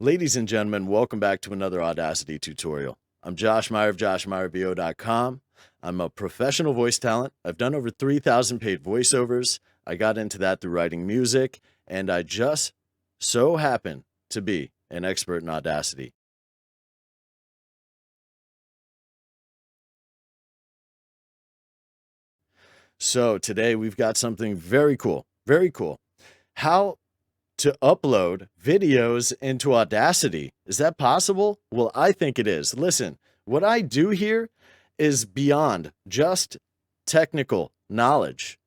Ladies and gentlemen, welcome back to another Audacity tutorial. I'm Josh Meyer of JoshMeyerVO.com. I'm a professional voice talent. I've done over 3,000 paid voiceovers. I got into that through writing music, and I just so happen to be an expert in Audacity. So today we've got something very cool, How to upload videos into Audacity. Is that possible? Well, I think it is. Listen, what I do here is beyond just technical knowledge.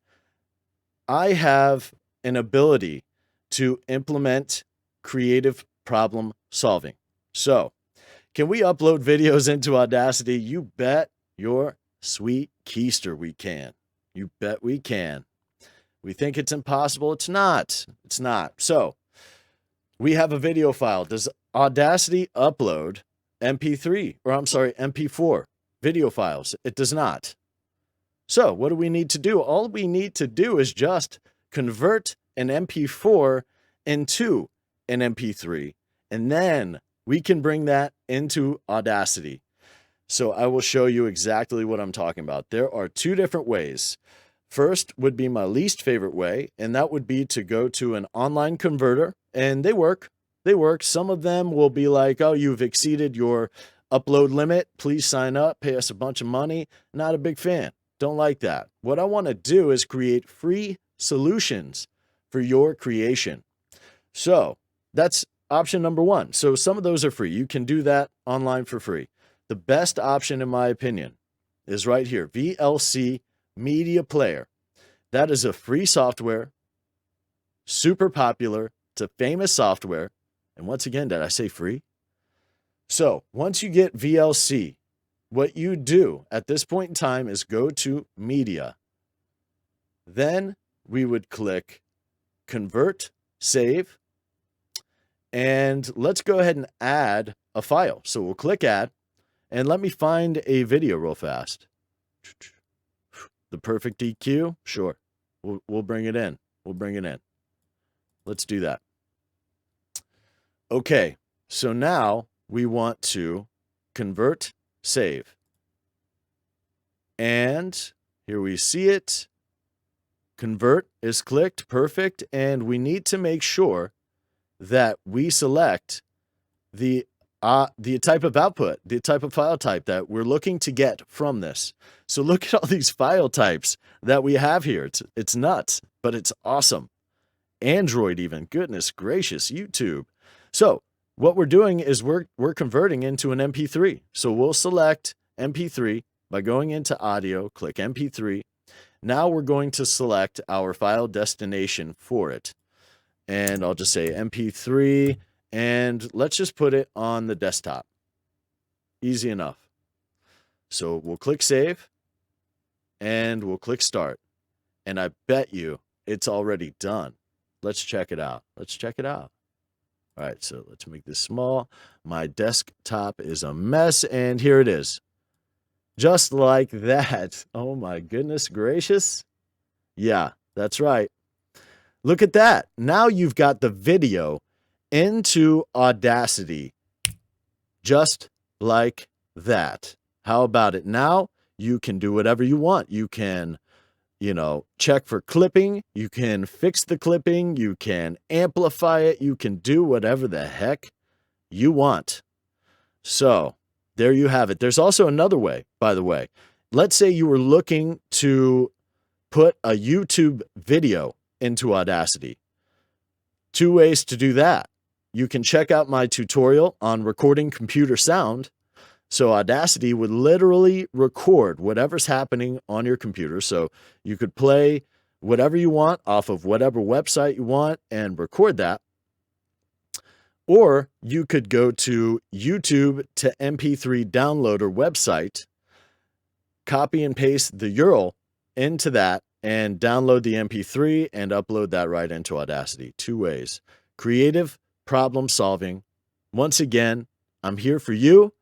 I have an ability to implement creative problem solving. So, can we upload videos into Audacity? You bet your sweet keister we can. You bet we can. We think it's impossible. It's not. It's not. So we have a video file. Does Audacity upload MP4 video files? It does not. So what do we need to do? All we need to do is just convert an MP4 into an MP3, and then we can bring that into Audacity. So I will show you exactly what I'm talking about. There are two different ways. First would be my least favorite way, and that would be to go to an online converter, and they work. They work. Some of them will be like, oh, you've exceeded your upload limit. Please sign up, pay us a bunch of money. Not a big fan. Don't like that. What I want to do is create free solutions for your creation. So that's option number one. So some of those are free. You can do that online for free. The best option, in my opinion, is right here, VLC Media Player. That is a free software, super popular. It's a famous software. And once again, did I say free? So once you get VLC, what you do at this point in time is go to Media. Then we would click Convert, Save, and let's go ahead and add a file. So we'll click Add, and let me find a video real fast. The perfect EQ? Sure. We'll bring it in. We'll bring it in. Let's do that. Okay, so now we want to convert, save. And here we see it. Convert is clicked, perfect. And we need to make sure that we select the type of output, the type of file type that we're looking to get from this. So look at all these file types that we have here. It's nuts, but it's awesome. Android even, goodness gracious, YouTube. So what we're doing is we're converting into an MP3. So we'll select MP3 by going into audio, click MP3. Now we're going to select our file destination for it. And I'll just say MP3. And let's just put it on the desktop. Easy enough. So we'll click Save, and we'll click Start. And I bet you it's already done. Let's check it out. Let's check it out. All right, so let's make this small. My desktop is a mess, and here it is. Just like that. Oh my goodness gracious. Yeah, that's right. Look at that. Now you've got the video into Audacity, just like that. How about it? Now you can do whatever you want. You can, check for clipping. You can fix the clipping. You can amplify it. You can do whatever the heck you want. So there you have it. There's also another way, by the way. Let's say you were looking to put a YouTube video into Audacity. Two ways to do that. You can check out my tutorial on recording computer sound. So Audacity would literally record whatever's happening on your computer. So you could play whatever you want off of whatever website you want and record that. Or you could go to YouTube to MP3 downloader website, copy and paste the URL into that, and download the MP3 and upload that right into Audacity. Two ways. Creative problem solving. Once again, I'm here for you.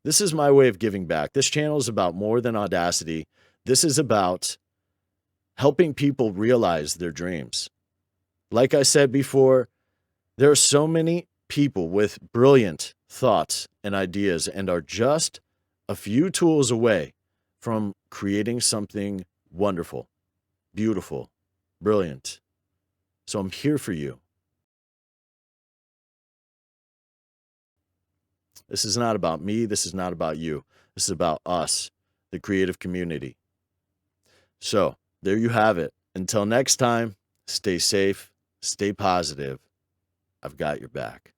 This is my way of giving back. This channel is about more than Audacity. This is about helping people realize their dreams. Like I said before, there are so many people with brilliant thoughts and ideas and are just a few tools away from creating something wonderful, beautiful, brilliant. So I'm here for you. This is not about me. This is not about you. This is about us, the creative community. So there you have it. Until next time, stay safe, stay positive. I've got your back.